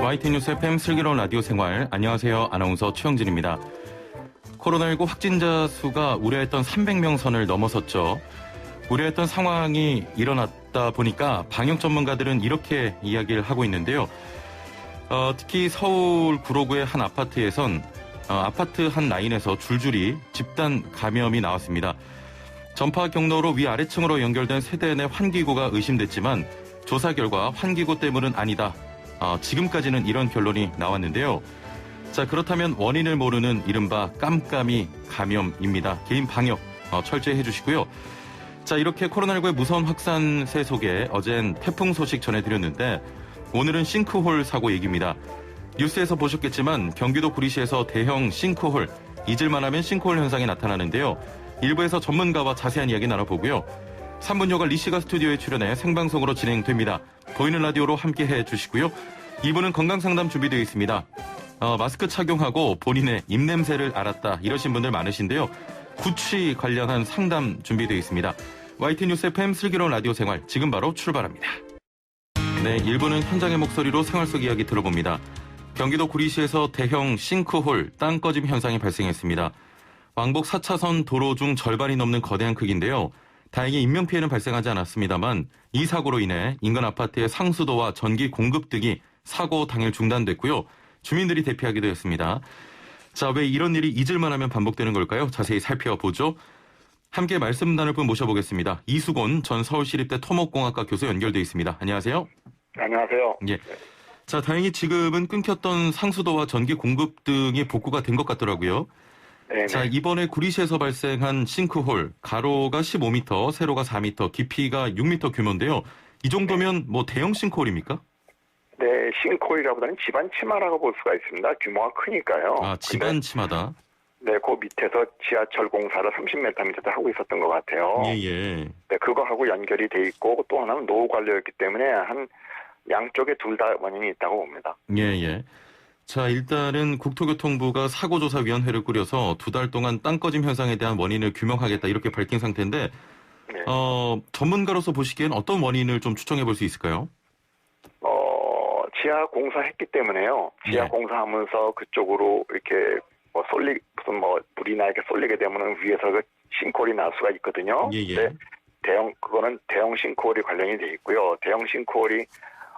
YT뉴스 FM 슬기로운 라디오 생활, 안녕하세요. 아나운서 최영진입니다. 코로나19 확진자 수가 우려했던 300명 선을 넘어섰죠. 우려했던 상황이 일어났다 보니까 방역 전문가들은 이렇게 이야기를 하고 있는데요. 특히 서울 구로구의 한 아파트에선 아파트 한 라인에서 줄줄이 집단 감염이 나왔습니다. 전파 경로로 위아래층으로 연결된 세대 내 환기구가 의심됐지만 조사 결과 환기구 때문은 아니다. 지금까지는 이런 결론이 나왔는데요. 자, 그렇다면 원인을 모르는 이른바 깜깜이 감염입니다. 개인 방역 철저히 해주시고요. 자, 이렇게 코로나19의 무서운 확산세 속에 어젠 태풍 소식 전해드렸는데 오늘은 싱크홀 사고 얘기입니다. 뉴스에서 보셨겠지만 경기도 구리시에서 대형 싱크홀, 잊을만 하면 싱크홀 현상이 나타나는데요. 일부에서 전문가와 자세한 이야기 나눠보고요. 3분 여가 리 씨가 스튜디오에 출연해 생방송으로 진행됩니다. 보이는 라디오로 함께해 주시고요. 2부는 건강상담 준비되어 있습니다. 마스크 착용하고 본인의 입냄새를 알았다 이러신 분들 많으신데요. 구취 관련한 상담 준비되어 있습니다. YT뉴스 FM 슬기로운 라디오 생활 지금 바로 출발합니다. 네, 1부는 현장의 목소리로 생활 속 이야기 들어봅니다. 경기도 구리시에서 대형 싱크홀 땅 꺼짐 현상이 발생했습니다. 왕복 4차선 도로 중 절반이 넘는 거대한 크기인데요. 다행히 인명피해는 발생하지 않았습니다만 이 사고로 인해 인근 아파트의 상수도와 전기 공급 등이 사고 당일 중단됐고요. 주민들이 대피하기도 했습니다. 자, 왜 이런 일이 잊을만 하면 반복되는 걸까요? 자세히 살펴보죠. 함께 말씀 나눌 분 모셔보겠습니다. 이수곤 전 서울시립대 토목공학과 교수 연결돼 있습니다. 안녕하세요. 안녕하세요. 예. 자, 다행히 지금은 끊겼던 상수도와 전기 공급 등이 복구가 된 것 같더라고요. 네네. 자, 이번에 구리시에서 발생한 싱크홀, 가로가 15m, 세로가 4m, 깊이가 6m 규모인데요. 이 정도면 뭐 대형 싱크홀입니까? 네, 싱크홀이라보다는 집안 치마라고 볼 수가 있습니다. 규모가 크니까요. 아, 집안 치마다? 네, 그 밑에서 지하철 공사를 30m 밑에서 하고 있었던 것 같아요. 예. 네, 그거하고 연결이 돼 있고 또 하나는 노후 관료였기 때문에 한 양쪽에 둘 다 원인이 있다고 봅니다. 예. 자, 일단은 국토교통부가 사고조사위원회를 꾸려서 2달 동안 땅 꺼짐 현상에 대한 원인을 규명하겠다 이렇게 밝힌 상태인데 네. 전문가로서 보시기엔 어떤 원인을 좀 추정해 볼 수 있을까요? 지하 공사했기 때문에요. 지하 네. 공사하면서 그쪽으로 이렇게 무슨 물이나 이렇게 쏠리게 되면은 위에서 그 싱크홀이 날 수가 있거든요. 예. 네, 그거는 대형 싱크홀이 관련이 돼 있고요. 대형 싱크홀이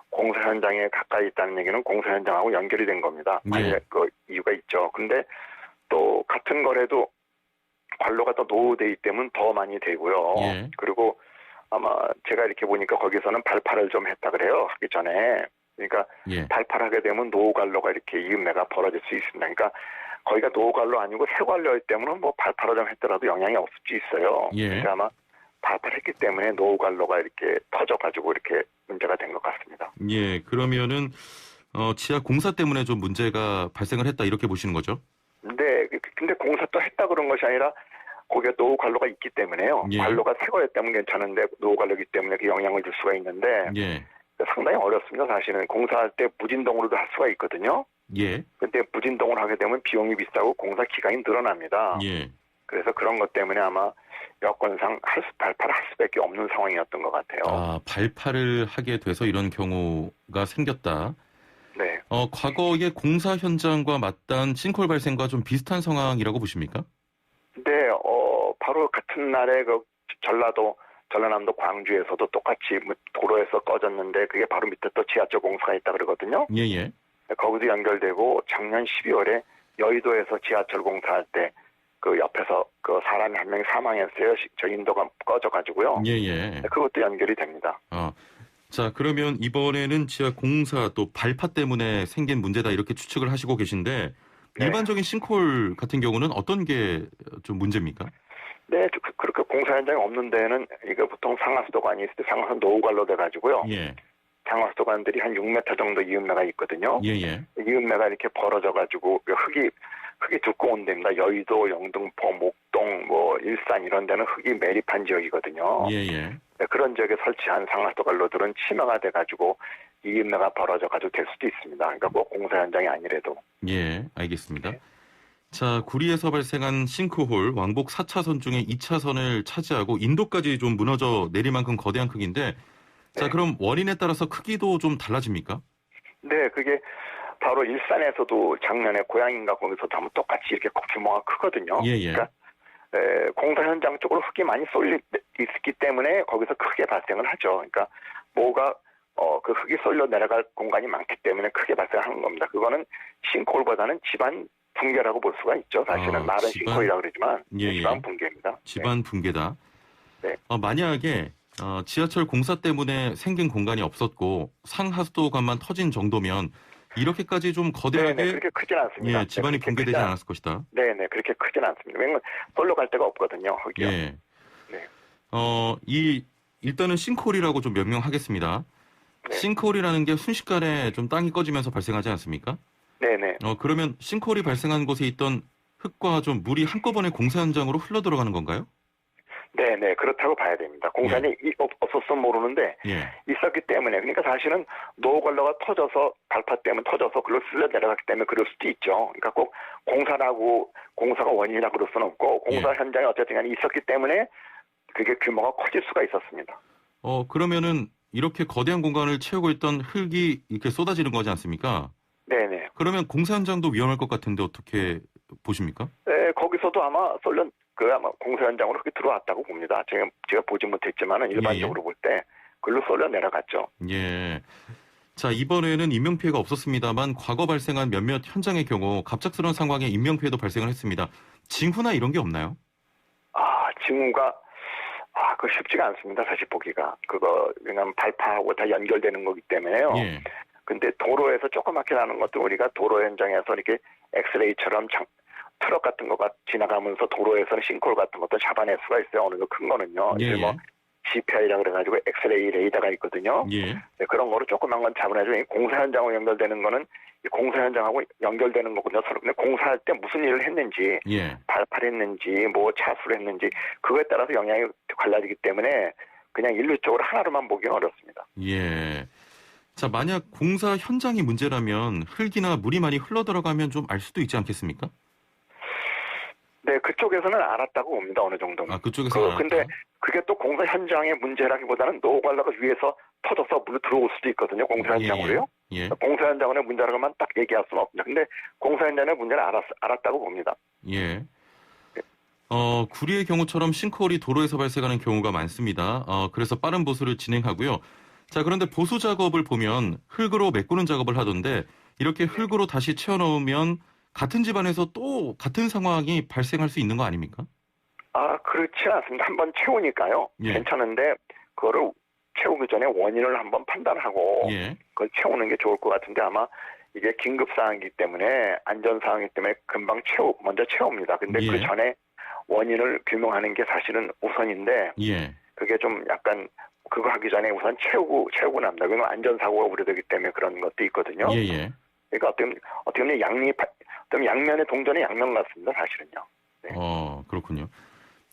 공사 현장에 가까이 있다는 얘기는 공사 현장하고 연결이 된 겁니다. 예. 그 이유가 있죠. 근데 또 같은 거래도 관로가 더 노후되기 때문에 더 많이 되고요. 예. 그리고 아마 제가 이렇게 보니까 거기서는 발파를 좀 했다 그래요. 하기 전에. 그러니까 예. 발파하게 되면 노후 관로가 이렇게 이음매가 벌어질 수 있습니다. 그러니까 거기가 노후 관로 아니고 새 관로이기 때문에 뭐 발파를 좀 했더라도 영향이 없을 수 있어요. 예. 그러니까 아마 발파를 했기 때문에 노후 관로가 이렇게 터져가지고 이렇게 문제가 된 것 같습니다. 예, 그러면은 지하 공사 때문에 좀 문제가 발생을 했다 이렇게 보시는 거죠? 네, 근데 공사 또 했다 그런 것이 아니라 거기에 노후 관로가 있기 때문에요. 예. 관로가 새 거였다면 괜찮은데 노후 관로이기 때문에 그 영향을 줄 수가 있는데 예. 상당히 어렵습니다. 사실은 공사할 때 무진동으로도 할 수가 있거든요. 예. 근데 무진동을 하게 되면 비용이 비싸고 공사 기간이 늘어납니다. 예. 그래서 그런 것 때문에 아마 여건상 발파를 할 수밖에 없는 상황이었던 것 같아요. 아, 발파를 하게 돼서 이런 경우가 생겼다. 네. 과거의 공사 현장과 맞닿은 싱크홀 발생과 좀 비슷한 상황이라고 보십니까? 네, 바로 같은 날에 그 전라남도 광주에서도 똑같이 도로에서 꺼졌는데 그게 바로 밑에 또 지하철 공사가 있다 그러거든요. 예. 거기도 연결되고 작년 12월에 여의도에서 지하철 공사할 때 그 옆에서 그 사람이 한 명이 사망했어요. 저 인도가 꺼져가지고요. 예. 그것도 연결이 됩니다. 자, 그러면 이번에는 지하 공사 또 발파 때문에 생긴 문제다 이렇게 추측을 하시고 계신데 네. 일반적인 싱크홀 같은 경우는 어떤 게 좀 문제입니까? 네, 그렇게 공사 현장이 없는 데는 이거 보통 상하수도관이 있을 때 상하수 노후 관로 돼가지고요. 예. 상하수도관들이 한 6m 정도 이음매가 있거든요. 예. 이음매가 이렇게 벌어져가지고 흙이 두꺼운 데입니다. 여의도, 영등포, 목동, 일산 이런 데는 흙이 매립한 지역이거든요. 예. 네, 그런 지역에 설치한 상하수도 관로들은 치마가 돼가지고 이음매가 벌어져가지고 될 수도 있습니다. 그러니까 뭐 공사 현장이 아니래도. 예, 알겠습니다. 자, 구리에서 발생한 싱크홀 왕복 4차선 중에 2차선을 차지하고 인도까지 좀 무너져 내릴 만큼 거대한 크기인데 자, 그럼 원인에 따라서 크기도 좀 달라집니까? 네, 그게 바로 일산에서도 작년에 고양인가 거기서도 하면 똑같이 이렇게 규모가 크거든요. 예, 예. 그러니까 공사 현장 쪽으로 흙이 많이 쏠려 있기 때문에 거기서 크게 발생을 하죠. 그러니까 뭐가 그 흙이 쏠려 내려갈 공간이 많기 때문에 크게 발생하는 겁니다. 그거는 싱크홀보다는 집안 붕괴라고 볼 수가 있죠. 사실은 말은 싱크홀이라고 그러지만 예, 예. 집안 붕괴입니다. 집안 붕괴다. 네. 만약에 지하철 공사 때문에 생긴 공간이 없었고 상하수도관만 터진 정도면 이렇게까지 좀 거대하게 네네, 그렇게 크진 않습니다. 예, 집안이 붕괴되지 않았을 것이다. 네네, 그렇게 크진 않습니다. 왜냐면 쏠려 갈 데가 없거든요. 흙이요. 예. 네. 일단은 싱크홀이라고 좀 명명하겠습니다. 네. 싱크홀이라는 게 순식간에 좀 땅이 꺼지면서 발생하지 않습니까? 네네. 그러면 싱크홀이 발생한 곳에 있던 흙과 좀 물이 한꺼번에 공사 현장으로 흘러 들어가는 건가요? 네네, 그렇다고 봐야 됩니다. 공사이 없었으면 모르는데 예. 있었기 때문에, 그러니까 사실은 노후관로가 터져서 발파 때문에 터져서 글로 쓸려 내려갔기 때문에 그럴 수도 있죠. 그러니까 꼭 공사라고 공사가 원인이라 그럴 수는 없고 공사 현장에 어쨌든 간에 있었기 때문에 그게 규모가 커질 수가 있었습니다. 그러면은 이렇게 거대한 공간을 채우고 있던 흙이 이렇게 쏟아지는 거지 않습니까? 네네. 그러면 공사 현장도 위험할 것 같은데 어떻게 보십니까? 네, 거기서도 아마 아마 공사 현장으로 흙이 들어왔다고 봅니다. 제가 보지 못했지만은 일반적으로 볼 때 글로 쏠려 내려갔죠. 예. 자, 이번에는 인명피해가 없었습니다만 과거 발생한 몇몇 현장의 경우 갑작스러운 상황에 인명피해도 발생을 했습니다. 징후나 이런 게 없나요? 징후가 그거 쉽지가 않습니다. 사실 보기가. 그거 왜냐하면 발파하고 다 연결되는 거기 때문에요. 예. 근데 도로에서 조그맣게 나는 것도 우리가 도로 현장에서 이렇게 엑스레이처럼 트럭 같은 거가 지나가면서 도로에서는 싱크홀 같은 것도 잡아낼 수가 있어요. 어느 정도 큰 거는요. 예. 이게 CPI라 그래가지고 엑스레이 레이더가 있거든요. 예. 네, 그런 거로 조그만 건 잡아내죠. 공사 현장하고 연결되는 거는 공사 현장하고 연결되는 거거든요. 근데 공사할 때 무슨 일을 했는지, 발파를 했는지, 뭐 차수를 했는지 그거에 따라서 영향이 갈라지기 때문에 그냥 일률적으로 하나로만 보기는 어렵습니다. 예. 자, 만약 공사 현장이 문제라면 흙이나 물이 많이 흘러 들어가면 좀 알 수도 있지 않겠습니까? 네, 그쪽에서는 알았다고 봅니다. 어느 정도는. 그쪽에서 알았다. 근데 그게 또 공사 현장의 문제라기보다는 노후관로가 위에서 터져서 물이 들어올 수도 있거든요. 공사 현장으로요. 예. 공사 현장의 문제라고만 딱 얘기할 수는 없습니다. 근데 공사 현장의 문제는 알았다고 봅니다. 예. 구리의 경우처럼 싱크홀이 도로에서 발생하는 경우가 많습니다. 그래서 빠른 보수를 진행하고요. 자, 그런데 보수 작업을 보면 흙으로 메꾸는 작업을 하던데 이렇게 흙으로 다시 채워넣으면 같은 집안에서 또 같은 상황이 발생할 수 있는 거 아닙니까? 그렇지 않습니다. 한번 채우니까요. 괜찮은데 그거를 채우기 전에 원인을 한번 판단하고 그걸 채우는 게 좋을 것 같은데 아마 이게 긴급 사항이기 때문에 안전 사항이기 때문에 금방 먼저 채웁니다. 근데 그 전에 원인을 규명하는 게 사실은 우선인데 그게 좀 약간 그거 하기 전에 우선 채우고 납니다. 왜냐하면 안전사고가 우려되기 때문에 그런 것도 있거든요. 그러니까 어떻게 보면 양면의 동전의 양면 같습니다. 사실은요. 네. 그렇군요.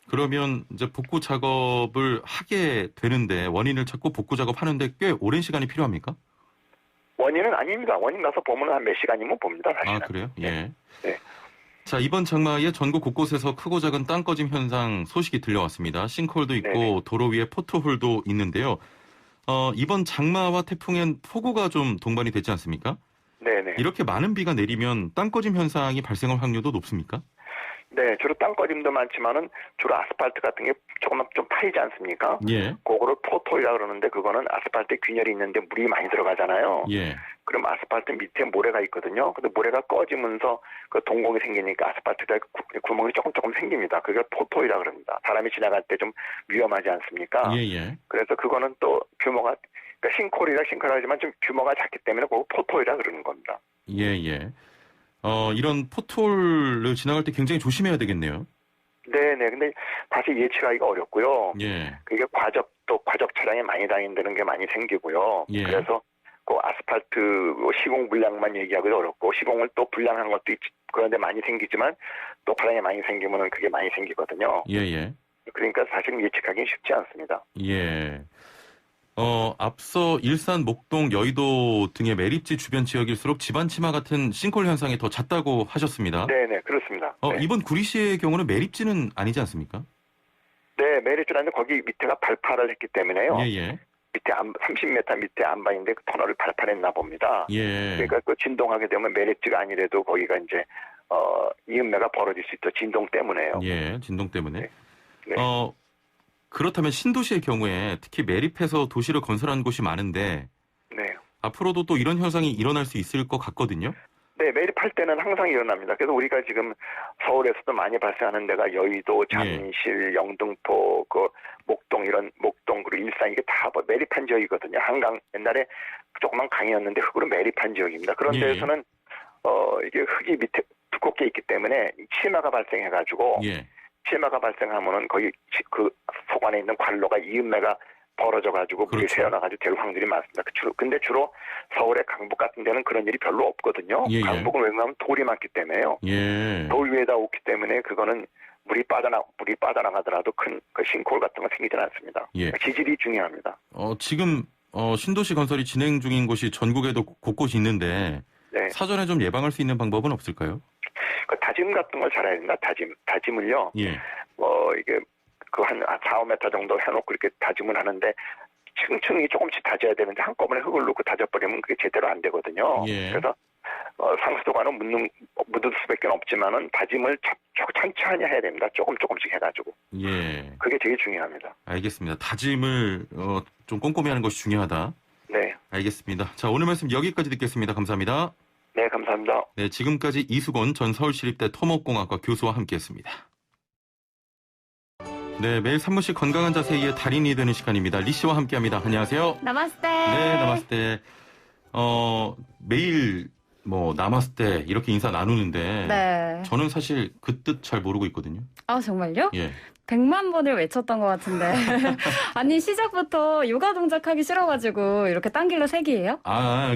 그러면 이제 복구 작업을 하게 되는데 원인을 찾고 복구 작업하는데 꽤 오랜 시간이 필요합니까? 원인은 아닙니다. 원인 나서 보면 한 몇 시간이면 봅니다. 사실은. 그래요? 네. 자, 이번 장마에 전국 곳곳에서 크고 작은 땅 꺼짐 현상 소식이 들려왔습니다. 싱크홀도 있고 도로 위에 포토홀도 있는데요. 이번 장마와 태풍엔 폭우가 좀 동반이 되지 않습니까? 네네. 이렇게 많은 비가 내리면 땅 꺼짐 현상이 발생할 확률도 높습니까? 네, 주로 땅 꺼짐도 많지만은 주로 아스팔트 같은 게 조금 좀 파이지 않습니까? 그거를 포토이라 그러는데 그거는 아스팔트에 균열이 있는데 물이 많이 들어가잖아요. 그럼 아스팔트 밑에 모래가 있거든요. 근데 모래가 꺼지면서 그 동공이 생기니까 아스팔트가 구멍이 조금 생깁니다. 그게 포토이라 그럽니다. 사람이 지나갈 때 좀 위험하지 않습니까? 그래서 그거는 또 규모가 그러니까 싱크홀이라지만 좀 규모가 작기 때문에 그거 포토이라 그러는 겁니다. 이런 포토홀을 지나갈 때 굉장히 조심해야 되겠네요. 네네. 근데 다시 예측하기가 어렵고요. 그게 과적 차량이 많이 다닌다는 게 많이 생기고요. 그래서 그 아스팔트 시공 불량만 얘기하기도 어렵고 시공을 또 불량한 것도 그런데 많이 생기지만 또 바람이 많이 생기면은 그게 많이 생기거든요. 그러니까 사실 예측하기는 쉽지 않습니다. 앞서 일산, 목동, 여의도 등의 매립지 주변 지역일수록 집안 침하 같은 싱크홀 현상이 더 잦다고 하셨습니다. 네네, 그렇습니다. 이번 구리시의 경우는 매립지는 아니지 않습니까? 네, 매립지라는데 거기 밑에가 발파를 했기 때문에요. 밑에 30m 밑에 안반인데 그 터널을 발판했나 봅니다. 예. 그러니까 그 진동하게 되면 매립지가 아니래도 거기가 이제 이음매가 벌어질 수 있죠. 진동 때문에요. 예, 진동 때문에. 네. 네. 그렇다면 신도시의 경우에 특히 매립해서 도시를 건설한 곳이 많은데 네. 앞으로도 또 이런 현상이 일어날 수 있을 것 같거든요. 네, 매립할 때는 항상 일어납니다. 그래서 우리가 지금 서울에서도 많이 발생하는 데가 여의도, 잠실, 영등포, 그 목동 그리고 일산 이게 다 매립한 지역이거든요. 한강 옛날에 조그만 강이었는데 흙으로 매립한 지역입니다. 그런 데에서는 이게 흙이 밑에 두껍게 있기 때문에 치마가 발생해가지고 치마가 발생하면은 거기 그 속 안에 있는 관로가 이음매가 벌어져가지고 물이 새어나가지고 될 확률이 많습니다. 근데 주로 서울의 강북 같은 데는 그런 일이 별로 없거든요. 강북은 왜냐하면 돌이 많기 때문에요. 돌 위에다 오기 때문에 그거는 물이 빠져나가더라도 큰 그 싱크홀 같은 거 생기진 않습니다. 지질이 중요합니다. 지금 신도시 건설이 진행 중인 곳이 전국에도 곳곳이 있는데 사전에 좀 예방할 수 있는 방법은 없을까요? 그 다짐 같은 걸 잘해야 된다. 다짐을요. 이게 그 한 4, 5m 정도 해놓고 이렇게 다짐을 하는데 층층이 조금씩 다져야 되는데 한꺼번에 흙을 넣고 다져버리면 그게 제대로 안 되거든요. 그래서 상수도관은 묻을 수밖에 없지만은 다짐을 천천히 해야 됩니다. 조금씩 해가지고. 그게 되게 중요합니다. 알겠습니다. 다짐을 좀 꼼꼼히 하는 것이 중요하다. 네. 알겠습니다. 자, 오늘 말씀 여기까지 듣겠습니다. 감사합니다. 네, 감사합니다. 네, 지금까지 이수건 전 서울시립대 토목공학과 교수와 함께했습니다. 네, 매일 산모씨 건강한 자세의 달인이 되는 시간입니다. 리 씨와 함께합니다. 안녕하세요. 나마스테. 네, 나마스테. 매일 나마스테 이렇게 인사 나누는데 저는 사실 그 뜻 잘 모르고 있거든요. 아, 정말요? 예. 100만 번을 외쳤던 것 같은데. 아니, 시작부터 요가 동작 하기 싫어가지고 이렇게 딴 길로 색이에요?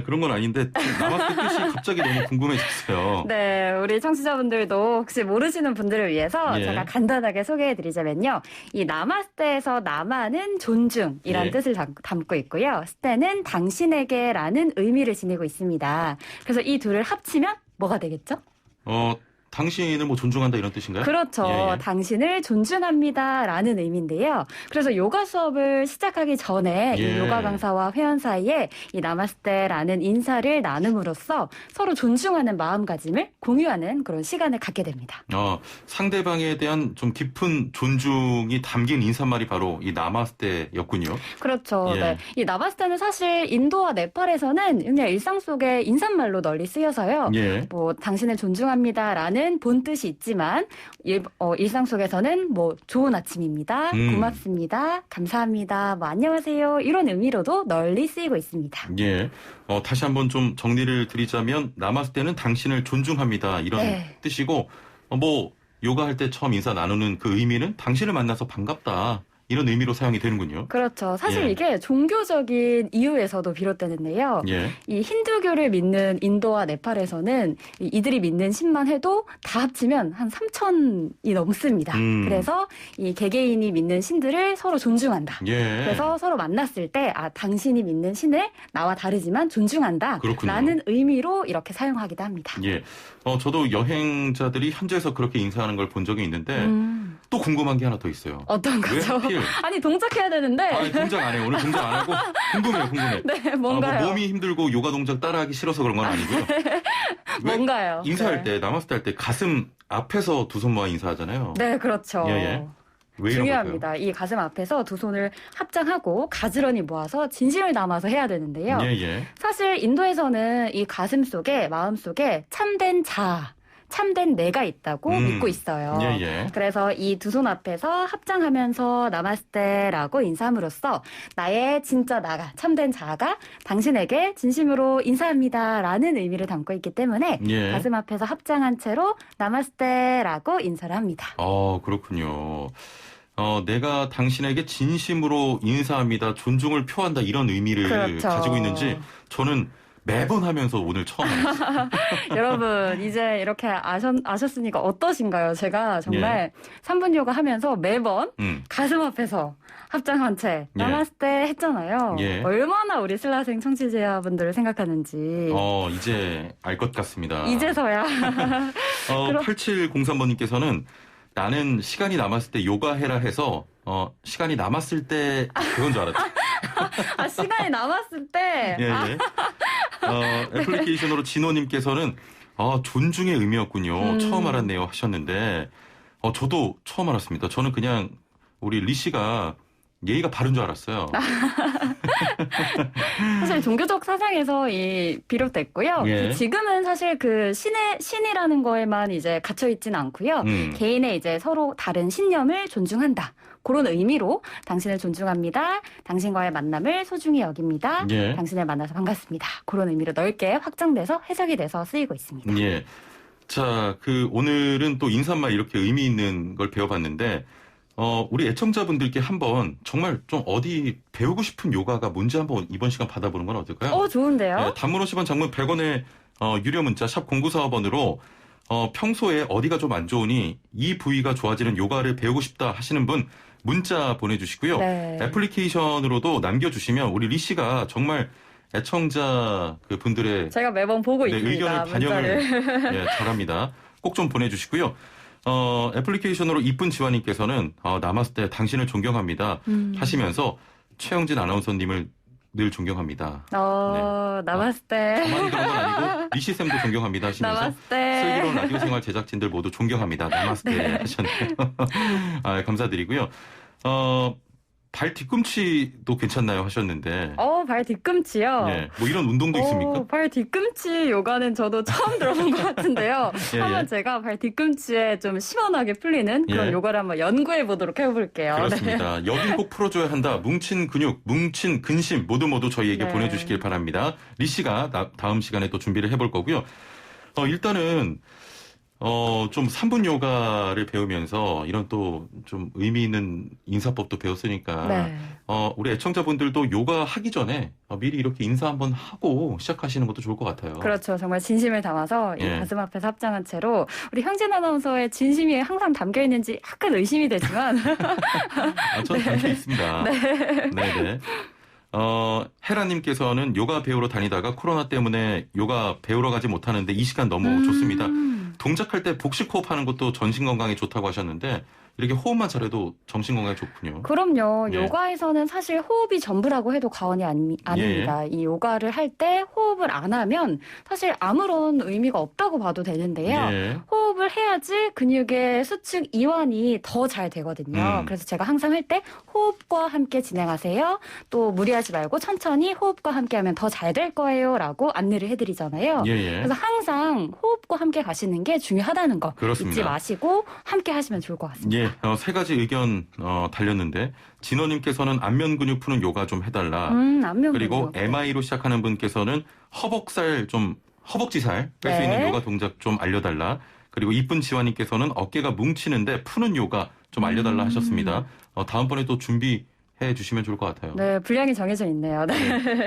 그런 건 아닌데 나마스테 뜻이 갑자기 너무 궁금해졌어요. 네, 우리 청취자분들도 혹시 모르시는 분들을 위해서 제가 간단하게 소개해드리자면요. 이 나마스테에서 나마는 존중이라는 뜻을 담고 있고요. 스테는 당신에게라는 의미를 지니고 있습니다. 그래서 이 둘을 합치면 뭐가 되겠죠? 당신을 존중한다 이런 뜻인가요? 그렇죠. 당신을 존중합니다라는 의미인데요. 그래서 요가 수업을 시작하기 전에 이 요가 강사와 회원 사이에 이 나마스테라는 인사를 나눔으로써 서로 존중하는 마음가짐을 공유하는 그런 시간을 갖게 됩니다. 상대방에 대한 좀 깊은 존중이 담긴 인사말이 바로 이 나마스테였군요. 그렇죠. 네. 이 나마스테는 사실 인도와 네팔에서는 그냥 일상 속의 인사말로 널리 쓰여서요. 당신을 존중합니다라는 본 뜻이 있지만 일상 속에서는 좋은 아침입니다. 고맙습니다. 감사합니다. 안녕하세요. 이런 의미로도 널리 쓰이고 있습니다. 다시 한번 좀 정리를 드리자면 나마스테는 당신을 존중합니다. 이런 뜻이고 요가할 때 처음 인사 나누는 그 의미는 당신을 만나서 반갑다. 이런 의미로 사용이 되는군요. 그렇죠. 사실 이게 종교적인 이유에서도 비롯되는데요. 이 힌두교를 믿는 인도와 네팔에서는 이들이 믿는 신만 해도 다 합치면 한 3,000이 넘습니다. 그래서 이 개개인이 믿는 신들을 서로 존중한다. 그래서 서로 만났을 때 당신이 믿는 신을 나와 다르지만 존중한다. 라는 의미로 이렇게 사용하기도 합니다. 저도 여행자들이 현지에서 그렇게 인사하는 걸 본 적이 있는데 또 궁금한 게 하나 더 있어요. 어떤 거죠? 아니, 동작해야 되는데. 동작 안 해요. 오늘 동작 안 하고 궁금해. 네, 뭔가요? 몸이 힘들고 요가 동작 따라하기 싫어서 그런 건 아니고요. 뭔가요? 인사할 때, 나마스테 할 때 가슴 앞에서 두 손 모아 인사하잖아요. 네, 그렇죠. 왜 중요합니다. 이 가슴 앞에서 두 손을 합장하고 가지런히 모아서 진심을 담아서 해야 되는데요. 사실 인도에서는 이 가슴 속에, 마음 속에 참된 참된 내가 있다고 믿고 있어요. 그래서 이 두 손 앞에서 합장하면서 나마스테라고 인사함으로써 나의 진짜 나가, 참된 자아가 당신에게 진심으로 인사합니다라는 의미를 담고 있기 때문에 가슴 앞에서 합장한 채로 나마스테라고 인사를 합니다. 그렇군요. 내가 당신에게 진심으로 인사합니다, 존중을 표한다 이런 의미를 가지고 있는지 저는 매번 하면서 오늘 처음 알았어요. 여러분, 이제 이렇게 아셨으니까 어떠신가요? 제가 정말 3분 요가 하면서 매번 가슴 앞에서 합장한 채 나마스테 했잖아요. 얼마나 우리 슬라생 청취자분들을 생각하는지. 이제 알 것 같습니다. 이제서야. 8703번님께서는 나는 시간이 남았을 때 요가 해라 해서 시간이 남았을 때 그건 줄 알았죠. 시간이 남았을 때. 예, 예. 애플리케이션으로 진호님께서는 존중의 의미였군요. 처음 알았네요 하셨는데 저도 처음 알았습니다. 저는 그냥 우리 리 씨가 예의가 바른 줄 알았어요. 사실 종교적 사상에서 비롯됐고요. 예. 지금은 사실 그 신이라는 거에만 이제 갇혀 있지는 않고요. 개인의 이제 서로 다른 신념을 존중한다. 그런 의미로 당신을 존중합니다. 당신과의 만남을 소중히 여깁니다. 예. 당신을 만나서 반갑습니다. 그런 의미로 넓게 확장돼서 해석이 돼서 쓰이고 있습니다. 예. 자, 오늘은 또 인사말 이렇게 의미 있는 걸 배워봤는데, 우리 애청자분들께 한번 정말 좀 어디 배우고 싶은 요가가 뭔지 한번 이번 시간 받아보는 건 어떨까요? 좋은데요? 네, 단문 50원, 장문 100원의 유료 문자 샵 0945번으로 평소에 어디가 좀 안 좋으니 이 부위가 좋아지는 요가를 배우고 싶다 하시는 분 문자 보내주시고요. 네. 애플리케이션으로도 남겨주시면 우리 리 씨가 정말 애청자 분들의 제가 매번 보고 있습니다. 의견을 반영을 잘합니다. 꼭 좀 보내주시고요. 애플리케이션으로 이쁜 지화님께서는 남았을 때 당신을 존경합니다 하시면서 최영진 아나운서님을 늘 존경합니다. 남았을 때. 저만 그런 건 아니고 리시쌤도 존경합니다 하시면서 남았을 때. 슬기로운 라디오 생활 제작진들 모두 존경합니다. 남았을 때 하셨네요. 감사드리고요. 발 뒤꿈치도 괜찮나요 하셨는데. 발 뒤꿈치요? 네. 뭐 이런 운동도 있습니까? 발 뒤꿈치 요가는 저도 처음 들어본 것 같은데요. 한번 제가 발 뒤꿈치에 좀 시원하게 풀리는 그런 요가를 한번 연구해 보도록 해볼게요. 그렇습니다. 네. 여긴 꼭 풀어줘야 한다. 뭉친 근육, 뭉친 근심 모두 저희에게 네. 보내주시길 바랍니다. 리 씨가 다음 시간에 또 준비를 해볼 거고요. 일단은 좀 3분 요가를 배우면서 이런 또 좀 의미 있는 인사법도 배웠으니까 네. 우리 애청자분들도 요가 하기 전에 미리 이렇게 인사 한번 하고 시작하시는 것도 좋을 것 같아요. 그렇죠. 정말 진심을 담아서 이 가슴 앞에 합장한 채로 우리 형진 아나운서의 진심이 항상 담겨 있는지 약간 의심이 되지만 저는 담겨 있습니다. 네. 헤라님께서는 요가 배우러 다니다가 코로나 때문에 요가 배우러 가지 못하는데 이 시간 너무 좋습니다. 동작할 때 복식 호흡 하는 것도 전신 건강에 좋다고 하셨는데 이렇게 호흡만 잘해도 정신 건강에 좋군요. 그럼요. 요가에서는 사실 호흡이 전부라고 해도 과언이 아닙니다. 이 요가를 할 때 호흡을 안 하면 사실 아무런 의미가 없다고 봐도 되는데요. 호흡을 해야지 근육의 수축 이완이 더 잘 되거든요. 그래서 제가 항상 할 때 호흡과 함께 진행하세요. 또 무리하지 말고 천천히 호흡과 함께 하면 더 잘 될 거예요. 라고 안내를 해드리잖아요. 그래서 항상 호흡과 함께 가시는 게 중요하다는 거 그렇습니다. 잊지 마시고 함께 하시면 좋을 것 같습니다. 세 가지 의견 달렸는데 진호님께서는 안면 근육 푸는 요가 좀 해달라. 안면 그리고 근육. MI로 시작하는 분께서는 허벅지살 뺄 수 있는 요가 동작 좀 알려달라. 그리고 이쁜 지화님께서는 어깨가 뭉치는데 푸는 요가 좀 알려달라 하셨습니다. 다음번에 또 준비해 주시면 좋을 것 같아요. 네, 분량이 정해져 있네요. 네.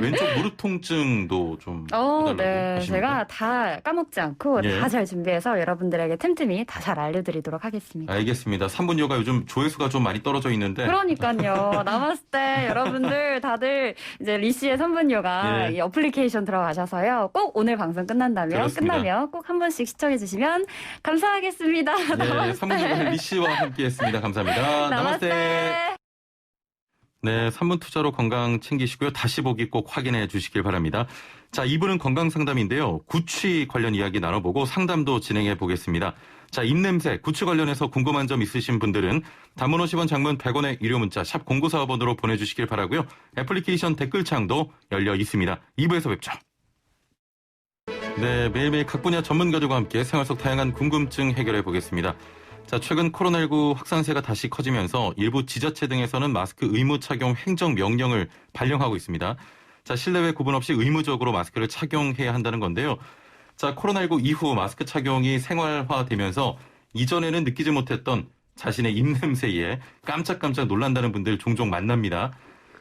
왼쪽 무릎 통증도 좀 해달라고 네. 하십니까? 제가 다 까먹지 않고 다 잘 준비해서 여러분들에게 틈틈이 다 잘 알려드리도록 하겠습니다. 알겠습니다. 3분 요가 요즘 조회수가 좀 많이 떨어져 있는데. 그러니까요. 남았을 때 여러분들 다들 이제 리 씨의 3분 요가 이 어플리케이션 들어가셔서요. 꼭 오늘 방송 끝나면 꼭 한 번씩 시청해 주시면 감사하겠습니다. 3분 요가 리 씨와 함께했습니다. 감사합니다. 나마스테. 네, 3분 투자로 건강 챙기시고요. 다시 보기 꼭 확인해 주시길 바랍니다. 자, 2부는 건강상담인데요. 구취 관련 이야기 나눠보고 상담도 진행해 보겠습니다. 자, 입냄새, 구취 관련해서 궁금한 점 있으신 분들은 단문 50원, 장문 100원의 유료 문자 샵 0945번으로 보내주시길 바라고요. 애플리케이션 댓글창도 열려 있습니다. 2부에서 뵙죠. 네, 매일매일 각 분야 전문가들과 함께 생활 속 다양한 궁금증 해결해 보겠습니다. 자, 최근 코로나19 확산세가 다시 커지면서 일부 지자체 등에서는 마스크 의무 착용 행정 명령을 발령하고 있습니다. 자, 실내외 구분 없이 의무적으로 마스크를 착용해야 한다는 건데요. 자, 코로나19 이후 마스크 착용이 생활화되면서 이전에는 느끼지 못했던 자신의 입냄새에 깜짝깜짝 놀란다는 분들 종종 만납니다.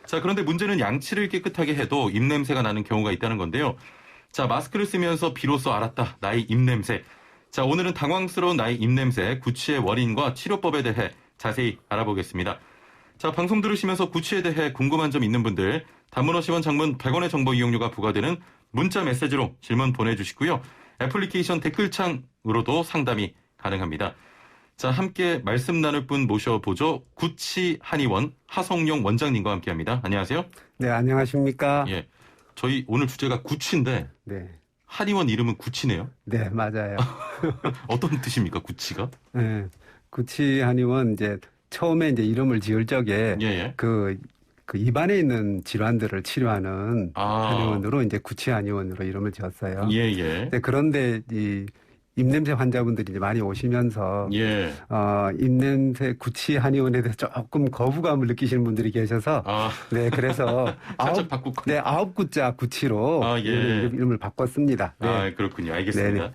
자, 그런데 문제는 양치를 깨끗하게 해도 입냄새가 나는 경우가 있다는 건데요. 자, 마스크를 쓰면서 비로소 알았다. 나의 입냄새. 자, 오늘은 당황스러운 나의 입냄새, 구취의 원인과 치료법에 대해 자세히 알아보겠습니다. 자, 방송 들으시면서 구취에 대해 궁금한 점 있는 분들, 단문 50원, 장문 100원의 정보 이용료가 부과되는 문자 메시지로 질문 보내주시고요. 애플리케이션 댓글창으로도 상담이 가능합니다. 자, 함께 말씀 나눌 분 모셔보죠. 구치 한의원 하성룡 원장님과 함께합니다. 안녕하세요. 네, 안녕하십니까. 예, 저희 오늘 주제가 구치인데 네. 한의원 이름은 구치네요. 네, 맞아요. 어떤 뜻입니까, 구치가? 네, 구치 한의원 이제 처음에 이제 이름을 지을 적에 예. 그 입안에 있는 질환들을 치료하는 한의원으로 이제 구치 한의원으로 이름을 지었어요. 예. 네, 그런데 이 입냄새 환자분들이 이제 많이 오시면서 입냄새 구치 한의원에 대해서 조금 거부감을 느끼시는 분들이 계셔서 네, 그래서 아홉 구자 구치로 이름을 바꿨습니다. 네. 그렇군요. 알겠습니다. 네네.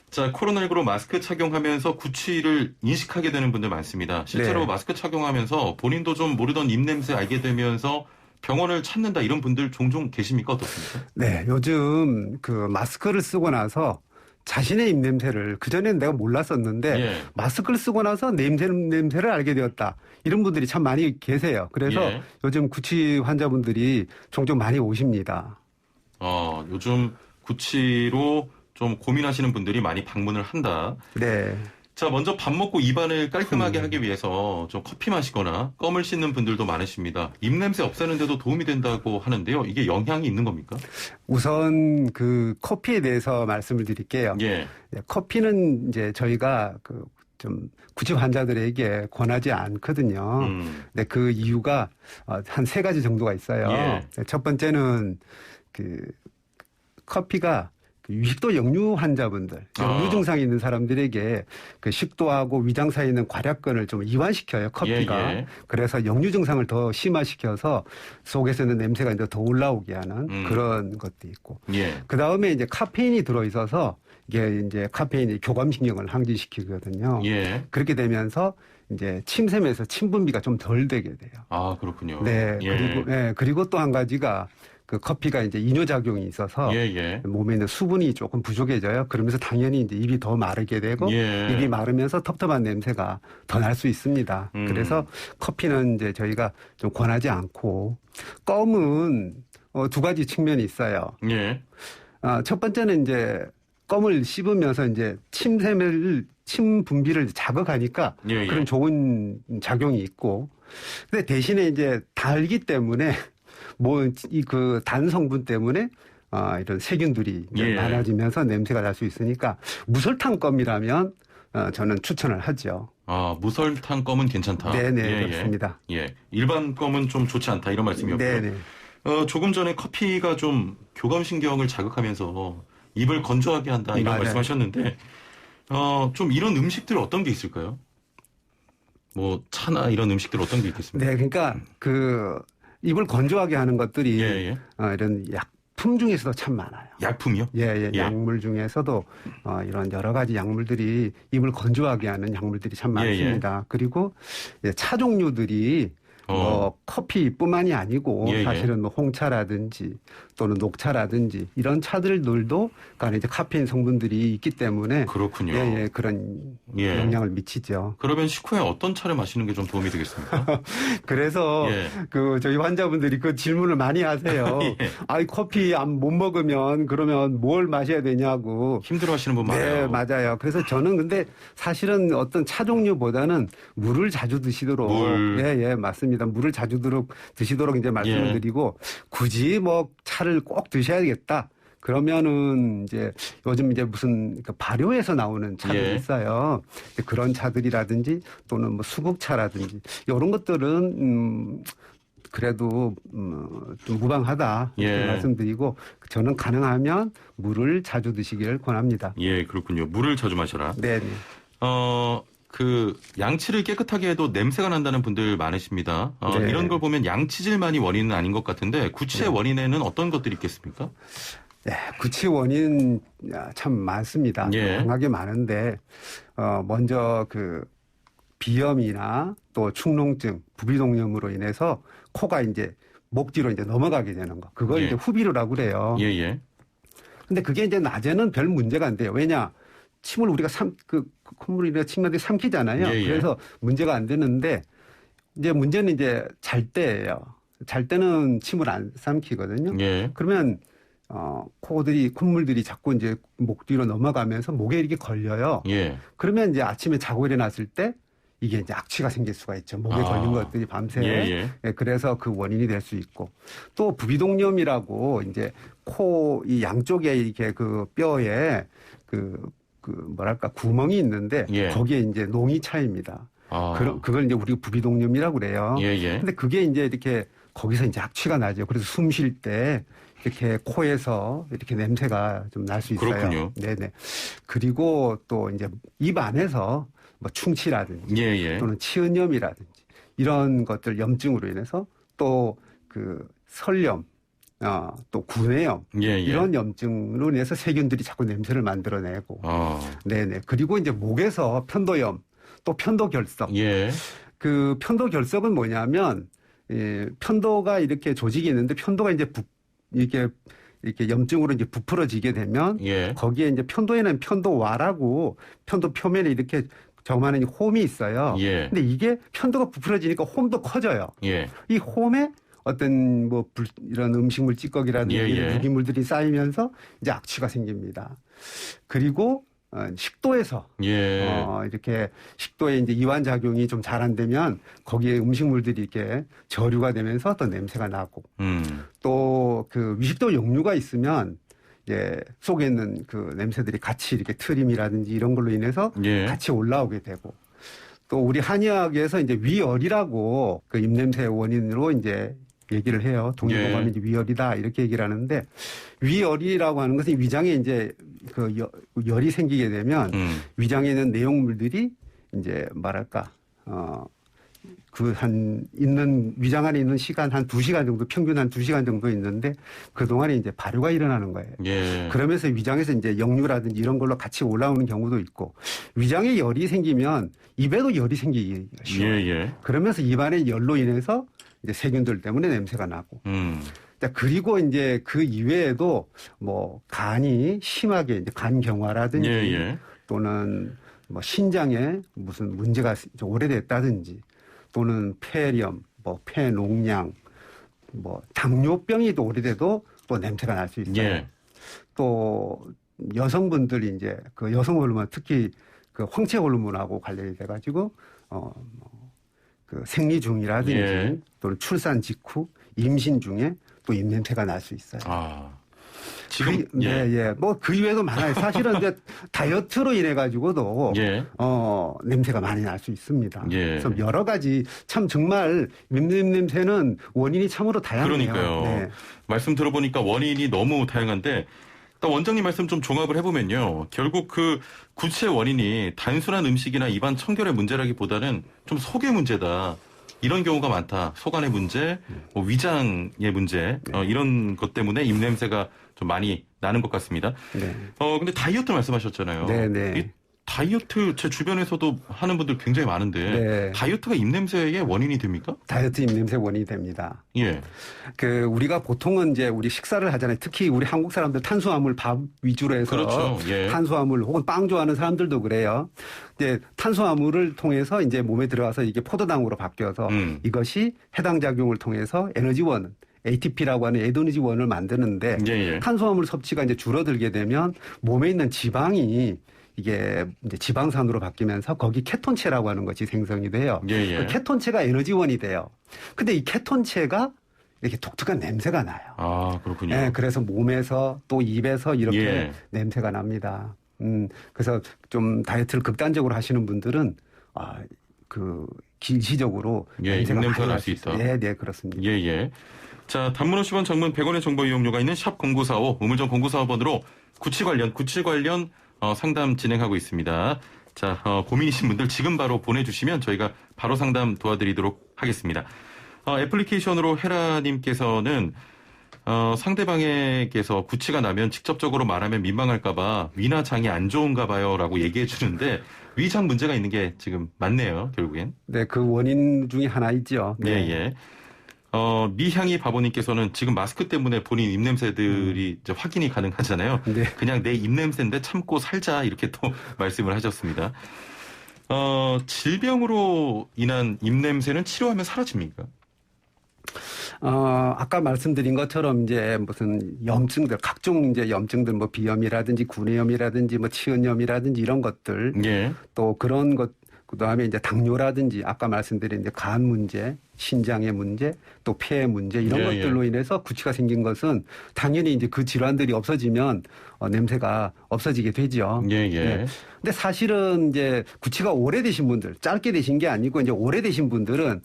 자, 코로나19로 마스크 착용하면서 구취를 인식하게 되는 분들 많습니다. 실제로 마스크 착용하면서 본인도 좀 모르던 입냄새 알게 되면서 병원을 찾는다 이런 분들 종종 계십니까? 어떻습니까? 네, 요즘 그 마스크를 쓰고 나서 자신의 입냄새를 그전에는 내가 몰랐었는데 마스크를 쓰고 나서 내 냄새를 알게 되었다. 이런 분들이 참 많이 계세요. 그래서 요즘 구취 환자분들이 종종 많이 오십니다. 요즘 구취로 좀 고민하시는 분들이 많이 방문을 한다. 네. 자, 먼저 밥 먹고 입안을 깔끔하게 하기 위해서 좀 커피 마시거나 껌을 씹는 분들도 많으십니다. 입냄새 없애는데도 도움이 된다고 하는데요. 이게 영향이 있는 겁니까? 우선 그 커피에 대해서 말씀을 드릴게요. 커피는 이제 저희가 좀 구취 환자들에게 권하지 않거든요. 근데 그 이유가 한 3가지 정도가 있어요. 첫 번째는 커피가 위식도 역류 환자분들, 역류 증상이 있는 사람들에게 그 식도하고 위장 사이에 있는 괄약근을 좀 이완시켜요, 커피가. 그래서 역류 증상을 더 심화시켜서 속에서 있는 냄새가 이제 더 올라오게 하는 그런 것도 있고. 그 다음에 이제 카페인이 들어있어서 이게 이제 카페인이 교감신경을 항진시키거든요. 그렇게 되면서 이제 침샘에서 침분비가 좀 덜 되게 돼요. 그렇군요. 네. 그리고 또 한 가지가 그 커피가 이제 이뇨작용이 있어서 몸에 있는 수분이 조금 부족해져요. 그러면서 당연히 이제 입이 더 마르게 되고 입이 마르면서 텁텁한 냄새가 더 날 수 있습니다. 그래서 커피는 이제 저희가 좀 권하지 않고 껌은 2가지 측면이 있어요. 첫 번째는 이제 껌을 씹으면서 이제 침 분비를 자극하니까 그런 좋은 작용이 있고, 근데 대신에 이제 달기 때문에 그 단 성분 때문에 이런 세균들이 많아지면서 냄새가 날 수 있으니까 무설탕 껌이라면 저는 추천을 하죠. 무설탕 껌은 괜찮다. 네네, 그렇습니다. 일반 껌은 좀 좋지 않다 이런 말씀이었고요. 네네. 조금 전에 커피가 좀 교감신경을 자극하면서 입을 건조하게 한다 이런 말씀하셨는데 좀 이런 음식들 어떤 게 있을까요? 뭐 차나 이런 음식들 어떤 게 있겠습니까? 네, 그러니까 입을 건조하게 하는 것들이 이런 약품 중에서도 참 많아요. 약품이요? 약물 중에서도 이런 여러 가지 약물들이 입을 건조하게 하는 약물들이 참 많습니다. 그리고 차 종류들이 커피뿐만이 아니고 사실은 뭐 홍차라든지 또는 녹차라든지 이런 차들도 간에 이제 카페인 성분들이 있기 때문에 그렇군요. 그런 영향을 미치죠. 그러면 식후에 어떤 차를 마시는 게 좀 도움이 되겠습니까? 그래서 저희 환자분들이 그 질문을 많이 하세요. 커피 못 먹으면 그러면 뭘 마셔야 되냐고 힘들어하시는 분 많아요. 네, 맞아요. 그래서 저는 근데 사실은 어떤 차 종류보다는 물을 자주 드시도록 맞습니다. 물을 자주 드시도록 이제 말씀을 드리고, 굳이 뭐 차를 꼭 드셔야겠다. 그러면은 이제 요즘 이제 무슨 발효에서 나오는 차들이 있어요. 그런 차들이라든지 또는 뭐 수국차라든지 이런 것들은 그래도 좀 무방하다 이렇게 말씀드리고, 저는 가능하면 물을 자주 드시기를 권합니다. 그렇군요. 물을 자주 마셔라. 네. 양치를 깨끗하게 해도 냄새가 난다는 분들 많으십니다. 이런 걸 보면 양치질만이 원인은 아닌 것 같은데 구취의 원인에는 어떤 것들이 있겠습니까? 네, 구취 원인 참 많습니다. 다양하게 많은데 먼저 비염이나 또 축농증, 부비동염으로 인해서 코가 이제 목 뒤로 이제 넘어가게 되는 거. 그걸 이제 후비루라고 그래요. 근데 그게 이제 낮에는 별 문제가 안 돼요. 왜냐? 침을 우리가 콧물이나 침마디 삼키잖아요. 그래서 문제가 안 되는데, 이제 문제는 이제 잘 때예요. 잘 때는 침을 안 삼키거든요. 그러면 콧물들이 자꾸 이제 목 뒤로 넘어가면서 목에 이렇게 걸려요. 예. 그러면 이제 아침에 자고 일어났을 때 이게 이제 악취가 생길 수가 있죠. 목에 걸린 것들이 밤새. 예, 그래서 그 원인이 될 수 있고. 또 부비동염이라고 이제 코 이 양쪽에 이렇게 그 뼈에 뭐랄까 구멍이 있는데 거기에 이제 농이 차입니다. 그걸 이제 우리가 부비동염이라고 그래요. 근데 그게 이제 이렇게 거기서 이제 악취가 나죠. 그래서 숨 쉴 때 이렇게 코에서 이렇게 냄새가 좀 날 수 있어요. 그렇군요. 네네. 그리고 또 이제 입 안에서 뭐 충치라든지 또는 치은염이라든지 이런 것들 염증으로 인해서 또 그 설염, 또 구내염 이런 염증으로 인해서 세균들이 자꾸 냄새를 만들어내고, 네네. 그리고 이제 목에서 편도염, 또 편도결석. 그 편도결석은 뭐냐면 편도가 이렇게 조직이 있는데 편도가 이제 이렇게 염증으로 이제 부풀어지게 되면 거기에 이제 편도에는 편도와라고 편도 표면에 이렇게 저만한 홈이 있어요. 근데 이게 편도가 부풀어지니까 홈도 커져요. 이 홈에 어떤 뭐 이런 음식물 찌꺼기라든지 유기물들이 쌓이면서 이제 악취가 생깁니다. 그리고 식도에서 이렇게 식도에 이제 이완 작용이 좀 잘 안 되면 거기에 음식물들이 이렇게 저류가 되면서 또 냄새가 나고 또 그 위식도 역류가 있으면 속에 있는 그 냄새들이 같이 이렇게 트림이라든지 이런 걸로 인해서 같이 올라오게 되고 또 우리 한의학에서 이제 위열이라고 그 입냄새 원인으로 이제 얘기를 해요. 동의보감이 이제 위열이다 이렇게 얘기를 하는데 위열이라고 하는 것은 위장에 이제 그 열이 생기게 되면 위장에 있는 내용물들이 이제 뭐랄까 위장 안에 있는 시간 한 2시간 정도, 평균 한 2시간 정도 있는데 그동안에 이제 발효가 일어나는 거예요. 그러면서 위장에서 이제 역류라든지 이런 걸로 같이 올라오는 경우도 있고 위장에 열이 생기면 입에도 열이 생기기 쉬워요. 그러면서 입안의 열로 인해서 이제 세균들 때문에 냄새가 나고. 자, 그리고 이제 그 이외에도 뭐 간이 심하게 이제 간경화라든지 또는 뭐 신장에 무슨 문제가 좀 오래됐다든지 또는 폐렴, 뭐 폐농양, 뭐 당뇨병이 또 오래돼도 또 냄새가 날 수 있어요. 또 여성분들이 이제 그 여성 호르몬 특히 그 황체 호르몬하고 관련이 돼가지고 그 생리 중이라든지 또는 출산 직후, 임신 중에 또 입냄새가 날 수 있어요. 지금 뭐 그 이외에도 많아요. 사실은 이제 다이어트로 인해 가지고도 냄새가 많이 날 수 있습니다. 그래서 여러 가지 참 정말 입냄새는 원인이 참으로 다양해요. 그러니까요. 말씀 들어보니까 원인이 너무 다양한데 원장님 말씀 좀 종합을 해보면요. 결국 그 구체 원인이 단순한 음식이나 입안 청결의 문제라기보다는 좀 속의 문제다. 이런 경우가 많다. 속안의 문제, 뭐 위장의 문제, 이런 것 때문에 입냄새가 좀 많이 나는 것 같습니다. 근데 다이어트 말씀하셨잖아요. 이 다이어트 제 주변에서도 하는 분들 굉장히 많은데 다이어트가 입냄새의 원인이 됩니까? 다이어트 입냄새 원인이 됩니다. 그 우리가 보통은 이제 우리 식사를 하잖아요. 특히 우리 한국 사람들 탄수화물 밥 위주로 해서 탄수화물 혹은 빵 좋아하는 사람들도 그래요. 이제 탄수화물을 통해서 이제 몸에 들어가서 이게 포도당으로 바뀌어서 이것이 해당 작용을 통해서 에너지원 ATP라고 하는 에너지원을 만드는데 탄수화물 섭취가 이제 줄어들게 되면 몸에 있는 지방이 이게 이제 지방산으로 바뀌면서 거기 케톤체라고 하는 것이 생성이 돼요. 그 케톤체가 에너지원이 돼요. 근데 이 케톤체가 이렇게 독특한 냄새가 나요. 그렇군요. 그래서 몸에서 또 입에서 이렇게 냄새가 납니다. 그래서 좀 다이어트를 극단적으로 하시는 분들은 그 일시적으로 냄새가 날 수 있다. 네, 그렇습니다. 자, 단문 50원, 장문 100원의 정보 이용료가 있는 샵 0945, 우물정 0945번으로 구취 관련 상담 진행하고 있습니다. 자, 고민이신 분들 지금 바로 보내주시면 저희가 바로 상담 도와드리도록 하겠습니다. 애플리케이션으로 헤라님께서는 상대방에게서 구취가 나면 직접적으로 말하면 민망할까봐 위나 장이 안 좋은가 봐요라고 얘기해 주는데 위장 문제가 있는 게 지금 맞네요, 결국엔. 네, 그 원인 중에 하나 있죠. 미향이 바보님께서는 지금 마스크 때문에 본인 입냄새들이 이제 확인이 가능하잖아요. 그냥 내 입냄새인데 참고 살자 이렇게 또 말씀을 하셨습니다. 질병으로 인한 입냄새는 치료하면 사라집니까? 아까 말씀드린 것처럼 이제 무슨 염증들, 각종 이제 염증들, 뭐 비염이라든지 구내염이라든지 뭐 치은염이라든지 이런 것들, 예. 또 그런 것, 그다음에 이제 당뇨라든지 아까 말씀드린 이제 간 문제, 신장의 문제, 또 폐의 문제 이런 것들로 인해서 구취가 생긴 것은 당연히 이제 그 질환들이 없어지면 냄새가 없어지게 되죠. 예. 근데 사실은 이제 구취가 오래되신 분들, 짧게 되신 게 아니고 이제 오래되신 분들은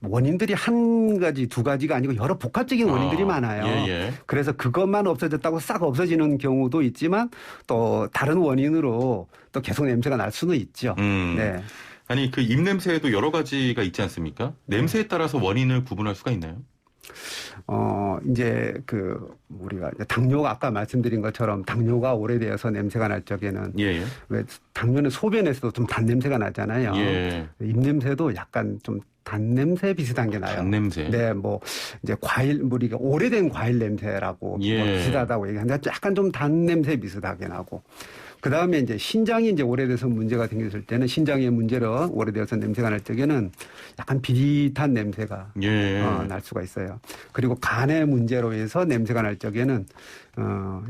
원인들이 한 가지, 두 가지가 아니고 여러 복합적인 원인들이 많아요. 그래서 그것만 없어졌다고 싹 없어지는 경우도 있지만 또 다른 원인으로 또 계속 냄새가 날 수는 있죠. 네. 아니, 그 입냄새에도 여러 가지가 있지 않습니까? 냄새에 따라서 원인을 구분할 수가 있나요? 이제 우리가 당뇨가 아까 말씀드린 것처럼 당뇨가 오래되어서 냄새가 날 적에는 왜 당뇨는 소변에서도 좀 단냄새가 나잖아요. 입냄새도 약간 좀 단냄새 비슷한 게 나요. 단냄새. 네, 뭐 이제 우리가 오래된 과일 냄새라고 비슷하다고 얘기하는데 약간 좀 단냄새 비슷하게 나고. 그 다음에 이제 신장이 이제 오래돼서 문제가 생겼을 때는 신장의 문제로 오래되어서 냄새가 날 적에는 약간 비릿한 냄새가 날 수가 있어요. 그리고 간의 문제로 해서 냄새가 날 적에는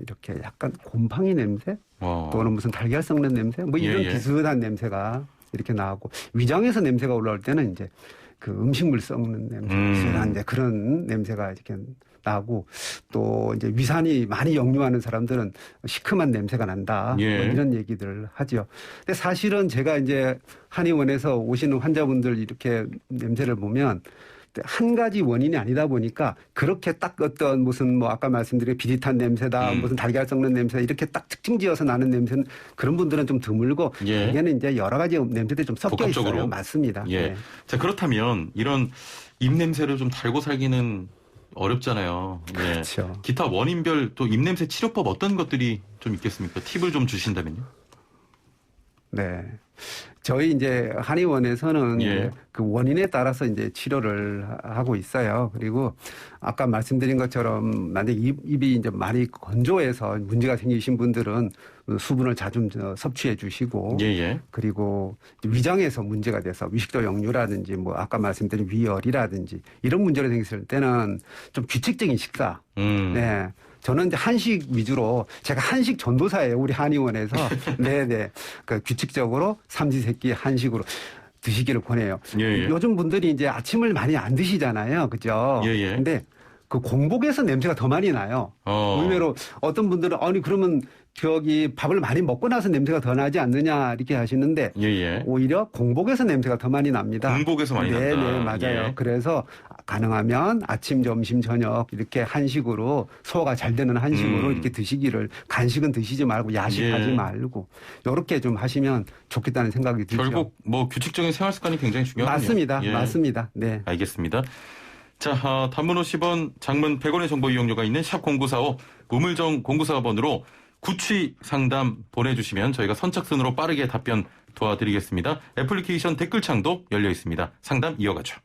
이렇게 약간 곰팡이 냄새 또는 무슨 달걀 썩는 냄새 뭐 이런 비슷한 냄새가 이렇게 나고 위장에서 냄새가 올라올 때는 이제 그 음식물 썩는 냄새 비슷한 이제 그런 냄새가 이렇게 나고 또 이제 위산이 많이 역류하는 사람들은 시큼한 냄새가 난다. 뭐 이런 얘기들을 하죠. 근데 사실은 제가 이제 한의원에서 오시는 환자분들 이렇게 냄새를 보면 한 가지 원인이 아니다 보니까 그렇게 딱 어떤 무슨 뭐 아까 말씀드린 비릿한 냄새다 무슨 달걀 썩는 냄새 이렇게 딱 특징 지어서 나는 냄새는 그런 분들은 좀 드물고 대개는 이제 여러 가지 냄새들이 좀 섞여 복합적으로. 있어요. 맞습니다. 네. 자, 그렇다면 이런 입냄새를 좀 달고 살기는 어렵잖아요. 그렇죠. 기타 원인별 또 입냄새 치료법 어떤 것들이 좀 있겠습니까? 팁을 좀 주신다면요. 네. 저희 이제 한의원에서는 그 원인에 따라서 이제 치료를 하고 있어요. 그리고 아까 말씀드린 것처럼 만약 입이 이제 많이 건조해서 문제가 생기신 분들은 수분을 자주 섭취해 주시고 그리고 위장에서 문제가 돼서 위식도 역류라든지 뭐 아까 말씀드린 위열이라든지 이런 문제가 생겼을 때는 좀 규칙적인 식사. 네. 저는 이제 한식 위주로 제가 한식 전도사예요. 우리 한의원에서. 네네. 그 규칙적으로 삼시세끼 한식으로 드시기를 권해요. 요즘 분들이 이제 아침을 많이 안 드시잖아요. 그죠? 근데 그 공복에서 냄새가 더 많이 나요. 의외로 어떤 분들은 아니 그러면 밥을 많이 먹고 나서 냄새가 더 나지 않느냐 이렇게 하시는데 오히려 공복에서 냄새가 더 많이 납니다. 공복에서 많이 난다. 네, 맞아요. 그래서 가능하면 아침, 점심, 저녁 이렇게 한식으로 소화가 잘 되는 한식으로 이렇게 드시기를 간식은 드시지 말고 야식하지 말고 이렇게 좀 하시면 좋겠다는 생각이 들죠. 결국 뭐 규칙적인 생활 습관이 굉장히 중요하군요. 맞습니다. 맞습니다. 네. 알겠습니다. 자, 단문 50원, 장문 100원의 정보 이용료가 있는 샵 0945 우물정 0945번으로 구취 상담 보내주시면 저희가 선착순으로 빠르게 답변 도와드리겠습니다. 애플리케이션 댓글창도 열려 있습니다. 상담 이어가죠.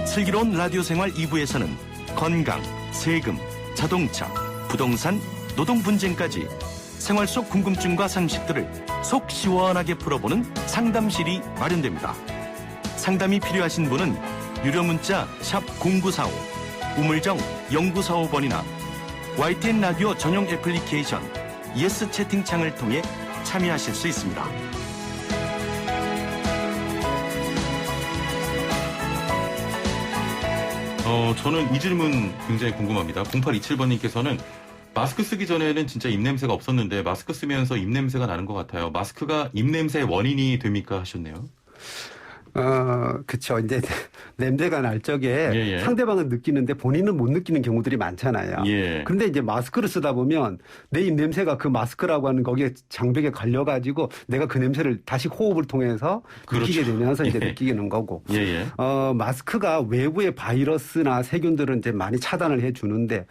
슬기로운 라디오 생활 2부에서는 건강, 세금, 자동차, 부동산, 노동 분쟁까지 생활 속 궁금증과 상식들을 속 시원하게 풀어보는 상담실이 마련됩니다. 상담이 필요하신 분은 유료 문자 샵 0945 우물정 0945번이나 YTN 라디오 전용 애플리케이션 예스 채팅창을 통해 참여하실 수 있습니다. 저는 이 질문 굉장히 궁금합니다. 0827번님께서는 마스크 쓰기 전에는 진짜 입냄새가 없었는데 마스크 쓰면서 입냄새가 나는 것 같아요. 마스크가 입냄새의 원인이 됩니까? 하셨네요. 그쵸. 이제 냄새가 날 적에 상대방은 느끼는데 본인은 못 느끼는 경우들이 많잖아요. 그런데 이제 마스크를 쓰다 보면 내 입냄새가 그 마스크라고 하는 거기에 장벽에 걸려가지고 내가 그 냄새를 다시 호흡을 통해서 느끼게 되면서 이제 느끼는 거고. 마스크가 외부의 바이러스나 세균들은 이제 많이 차단을 해 주는데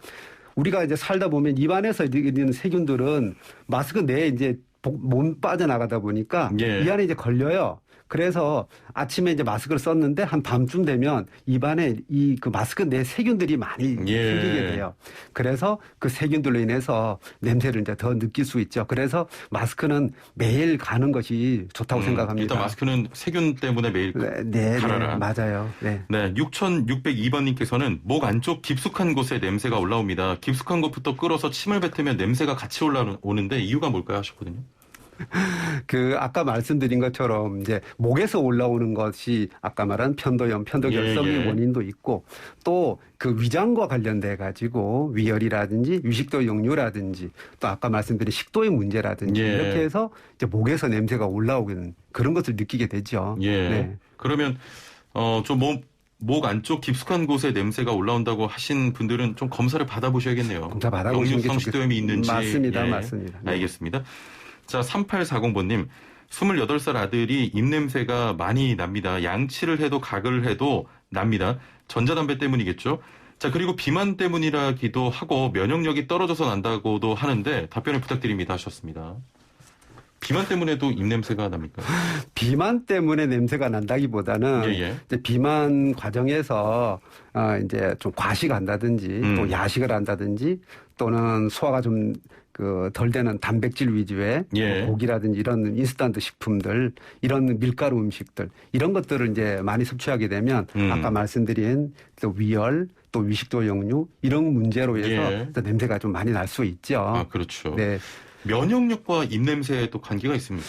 우리가 이제 살다 보면 입안에서 있는 세균들은 마스크 내에 이제 못 빠져나가다 보니까 이 안에 이제 걸려요. 그래서 아침에 이제 마스크를 썼는데 한 밤쯤 되면 입안에 그 마스크 내 세균들이 많이 생기게 돼요. 그래서 그 세균들로 인해서 냄새를 이제 더 느낄 수 있죠. 그래서 마스크는 매일 가는 것이 좋다고 생각합니다. 일단 마스크는 세균 때문에 매일 갈아라. 네, 맞아요. 네. 네, 6602번님께서는 목 안쪽 깊숙한 곳에 냄새가 올라옵니다. 깊숙한 곳부터 끌어서 침을 뱉으면 냄새가 같이 올라오는데 이유가 뭘까요 하셨거든요. 아까 말씀드린 것처럼 이제 목에서 올라오는 것이 아까 말한 편도염, 편도결석의 원인도 있고 또 그 위장과 관련돼 가지고 위열이라든지 위식도 역류라든지 또 아까 말씀드린 식도의 문제라든지 이렇게 해서 이제 목에서 냄새가 올라오는 그런 것을 느끼게 되죠. 네. 그러면 목 안쪽 깊숙한 곳에 냄새가 올라온다고 하신 분들은 좀 검사를 받아보셔야겠네요. 검사 받아보시는 게 역류성 식도염이 있는지. 맞습니다. 네. 알겠습니다. 자, 3840번님. 28살 아들이 입냄새가 많이 납니다. 양치를 해도 가글을 해도 납니다. 전자담배 때문이겠죠. 자, 그리고 비만 때문이라기도 하고 면역력이 떨어져서 난다고도 하는데 답변을 부탁드립니다 하셨습니다. 비만 때문에도 입냄새가 납니까? 비만 때문에 냄새가 난다기보다는 이제 비만 과정에서 이제 좀 과식한다든지 또 야식을 한다든지 또는 소화가 좀 덜 되는 단백질 위주의 고기라든지 이런 인스턴트 식품들, 이런 밀가루 음식들 이런 것들을 이제 많이 섭취하게 되면 아까 말씀드린 또 위열, 또 위식도 역류 이런 문제로 해서 냄새가 좀 많이 날 수 있죠. 아, 그렇죠. 네. 면역력과 입냄새에 또 관계가 있습니까?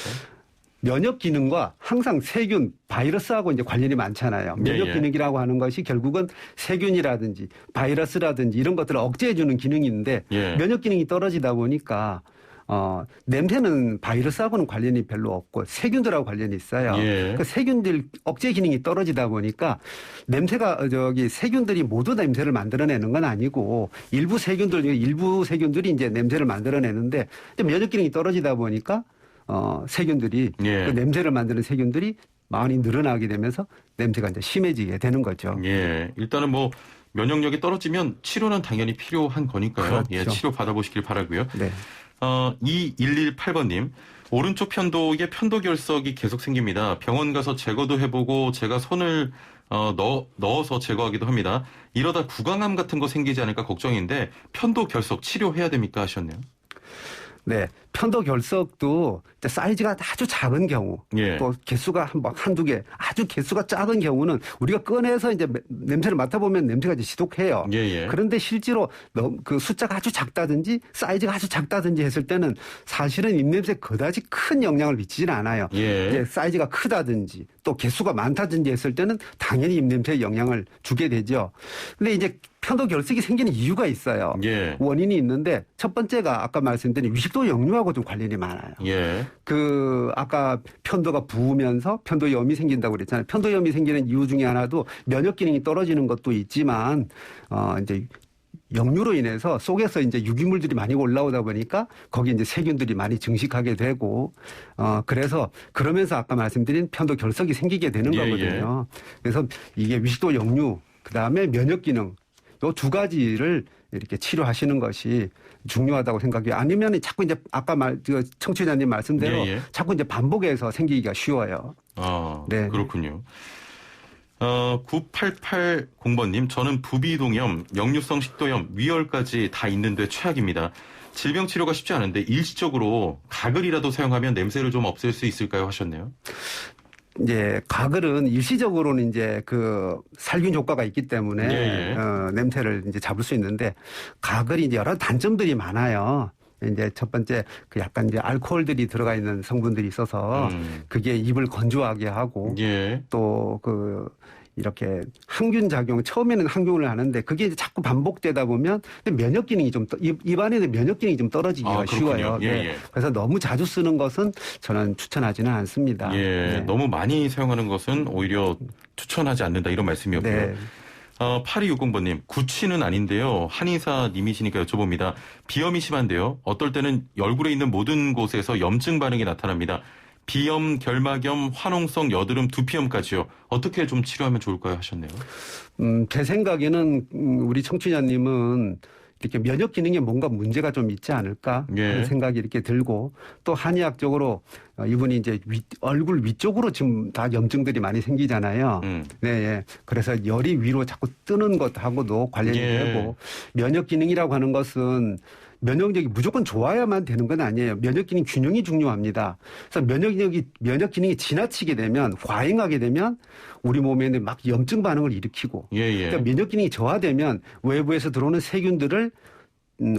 면역 기능과 항상 세균, 바이러스하고 이제 관련이 많잖아요. 면역 기능이라고 하는 것이 결국은 세균이라든지 바이러스라든지 이런 것들을 억제해주는 기능이 있는데 면역 기능이 떨어지다 보니까 냄새는 바이러스하고는 관련이 별로 없고 세균들하고 관련이 있어요. 그 세균들 억제 기능이 떨어지다 보니까 냄새가 세균들이 모두 냄새를 만들어내는 건 아니고 일부 세균들이 이제 냄새를 만들어내는데 면역 기능이 떨어지다 보니까 세균들이 그 냄새를 만드는 세균들이 많이 늘어나게 되면서 냄새가 이제 심해지게 되는 거죠. 일단은 면역력이 떨어지면 치료는 당연히 필요한 거니까요. 그렇죠. 치료 받아보시길 바라고요. 네. 2118번님. 오른쪽 편도에 편도결석이 계속 생깁니다. 병원 가서 제거도 해보고 제가 손을 넣어서 제거하기도 합니다. 이러다 구강암 같은 거 생기지 않을까 걱정인데 편도결석 치료해야 됩니까 하셨네요. 네. 편도결석도 사이즈가 아주 작은 경우, 또 개수가 한두 개, 아주 개수가 작은 경우는 우리가 꺼내서 이제 냄새를 맡아보면 냄새가 이제 지독해요. 그런데 실제로 그 숫자가 아주 작다든지 사이즈가 아주 작다든지 했을 때는 사실은 입냄새에 그다지 큰 영향을 미치지는 않아요. 이제 사이즈가 크다든지 또 개수가 많다든지 했을 때는 당연히 입냄새에 영향을 주게 되죠. 근데 이제 편도결석이 생기는 이유가 있어요. 원인이 있는데 첫 번째가 아까 말씀드린 위식도 역류하고 좀 관련이 많아요. 아까 편도가 부으면서 편도염이 생긴다고 그랬잖아요. 편도염이 생기는 이유 중에 하나도 면역 기능이 떨어지는 것도 있지만 이제 역류로 인해서 속에서 이제 유기물들이 많이 올라오다 보니까 거기 이제 세균들이 많이 증식하게 되고 그래서 그러면서 아까 말씀드린 편도결석이 생기게 되는 거거든요. 그래서 이게 위식도 역류 그다음에 면역 기능 요 두 가지를 이렇게 치료하시는 것이 중요하다고 생각해요. 아니면 자꾸 이제 아까 청취자님 말씀대로 자꾸 이제 반복해서 생기기가 쉬워요. 네. 그렇군요. 9880번님, 저는 부비동염, 역류성 식도염, 위열까지 다 있는데 최악입니다. 질병 치료가 쉽지 않은데 일시적으로 가글이라도 사용하면 냄새를 좀 없앨 수 있을까요? 하셨네요. 이제 가글은 일시적으로는 이제 그 살균 효과가 있기 때문에 냄새를 이제 잡을 수 있는데 가글이 이제 여러 단점들이 많아요. 이제 첫 번째 그 약간 이제 알코올들이 들어가 있는 성분들이 있어서 그게 입을 건조하게 하고 또 이렇게 항균 작용, 처음에는 항균을 하는데 그게 이제 자꾸 반복되다 보면 면역 기능이 입안에는 면역 기능이 좀 떨어지기가 쉬워요. 그래서 너무 자주 쓰는 것은 저는 추천하지는 않습니다. 너무 많이 사용하는 것은 오히려 추천하지 않는다 이런 말씀이었고요. 8260번님, 구취는 아닌데요. 한의사님이시니까 여쭤봅니다. 비염이 심한데요. 어떨 때는 얼굴에 있는 모든 곳에서 염증 반응이 나타납니다. 비염, 결막염, 화농성 여드름, 두피염까지요. 어떻게 좀 치료하면 좋을까요? 하셨네요. 제 생각에는 우리 청취자님은 이렇게 면역 기능에 뭔가 문제가 좀 있지 않을까 하는 생각이 이렇게 들고 또 한의학적으로 이분이 이제 얼굴 위쪽으로 지금 다 염증들이 많이 생기잖아요. 네, 그래서 열이 위로 자꾸 뜨는 것하고도 관련이 되고 면역 기능이라고 하는 것은 면역력이 무조건 좋아야만 되는 건 아니에요. 면역 기능 균형이 중요합니다. 그래서 면역 기능이 지나치게 되면 과잉하게 되면 우리 몸에는 막 염증 반응을 일으키고 그러니까 면역 기능이 저하되면 외부에서 들어오는 세균들을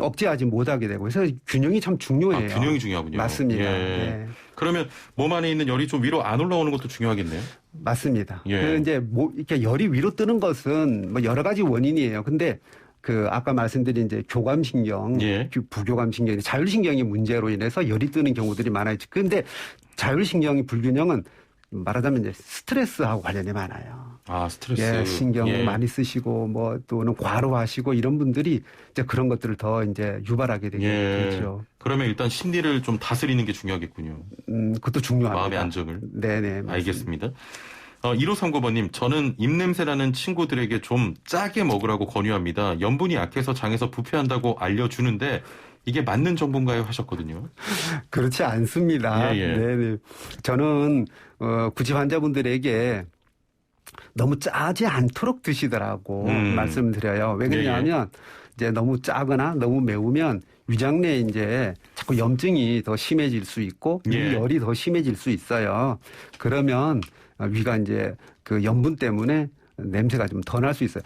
억제하지 못하게 되고 그래서 균형이 참 중요해요. 아, 균형이 중요하군요. 맞습니다. 네. 그러면 몸 안에 있는 열이 좀 위로 안 올라오는 것도 중요하겠네요. 맞습니다. 이제 이렇게 열이 위로 뜨는 것은 뭐 여러 가지 원인이에요. 근데 아까 말씀드린 이제 교감신경, 부교감신경, 자율신경의 문제로 인해서 열이 뜨는 경우들이 많아요. 근데 자율신경의 불균형은 말하자면 이제 스트레스하고 관련이 많아요. 아, 스트레스. 신경 많이 쓰시고 뭐 또는 과로하시고 이런 분들이 이제 그런 것들을 더 이제 유발하게 되겠죠. 그러면 일단 심리를 좀 다스리는 게 중요하겠군요. 그것도 중요합니다. 마음의 안정을. 네네. 맞습니다. 알겠습니다. 1539번님, 저는 입냄새나는 친구들에게 좀 짜게 먹으라고 권유합니다. 염분이 약해서 장에서 부패한다고 알려주는데 이게 맞는 정보인가요? 하셨거든요. 그렇지 않습니다. 네네. 저는 구취 환자분들에게 너무 짜지 않도록 드시더라고 말씀드려요. 왜 그러냐면 이제 너무 짜거나 너무 매우면 위장 내에 이제 자꾸 염증이 더 심해질 수 있고 열이 더 심해질 수 있어요. 그러면 위가 이제 그 염분 때문에 냄새가 좀 더 날 수 있어요.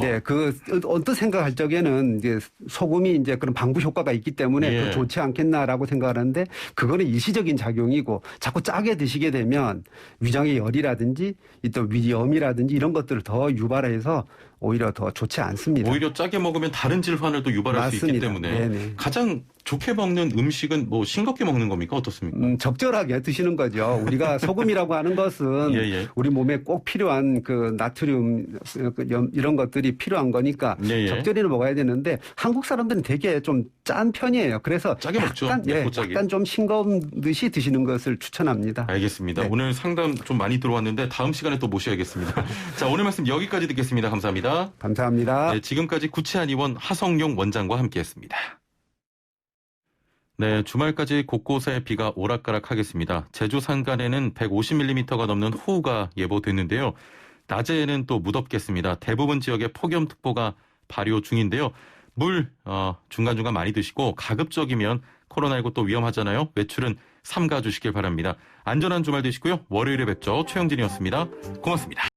네, 언뜻 생각할 적에는 이제 소금이 이제 그런 방부 효과가 있기 때문에 더 좋지 않겠나라고 생각하는데 그거는 일시적인 작용이고 자꾸 짜게 드시게 되면 위장의 열이라든지 또 위염이라든지 이런 것들을 더 유발해서 오히려 더 좋지 않습니다. 오히려 짜게 먹으면 다른 질환을 또 유발할 수 있기 때문에 가장 좋게 먹는 음식은 뭐 싱겁게 먹는 겁니까? 어떻습니까? 적절하게 드시는 거죠. 우리가 소금이라고 하는 것은 우리 몸에 꼭 필요한 그 나트륨 이런 것들이 필요한 거니까 적절히 먹어야 되는데 한국 사람들은 되게 좀 짠 편이에요. 그래서 짜게 먹죠. 약간 좀 싱거운 듯이 드시는 것을 추천합니다. 알겠습니다. 오늘 상담 좀 많이 들어왔는데 다음 시간에 또 모셔야겠습니다. 자, 오늘 말씀 여기까지 듣겠습니다. 감사합니다. 감사합니다. 네, 지금까지 구치한의원 하성룡 원장과 함께했습니다. 네, 주말까지 곳곳에 비가 오락가락하겠습니다. 제주 산간에는 150mm가 넘는 호우가 예보됐는데요. 낮에는 또 무덥겠습니다. 대부분 지역에 폭염특보가 발효 중인데요. 물 중간중간 많이 드시고 가급적이면 코로나19 또 위험하잖아요. 외출은 삼가 주시길 바랍니다. 안전한 주말 되시고요. 월요일에 뵙죠. 최영진이었습니다. 고맙습니다.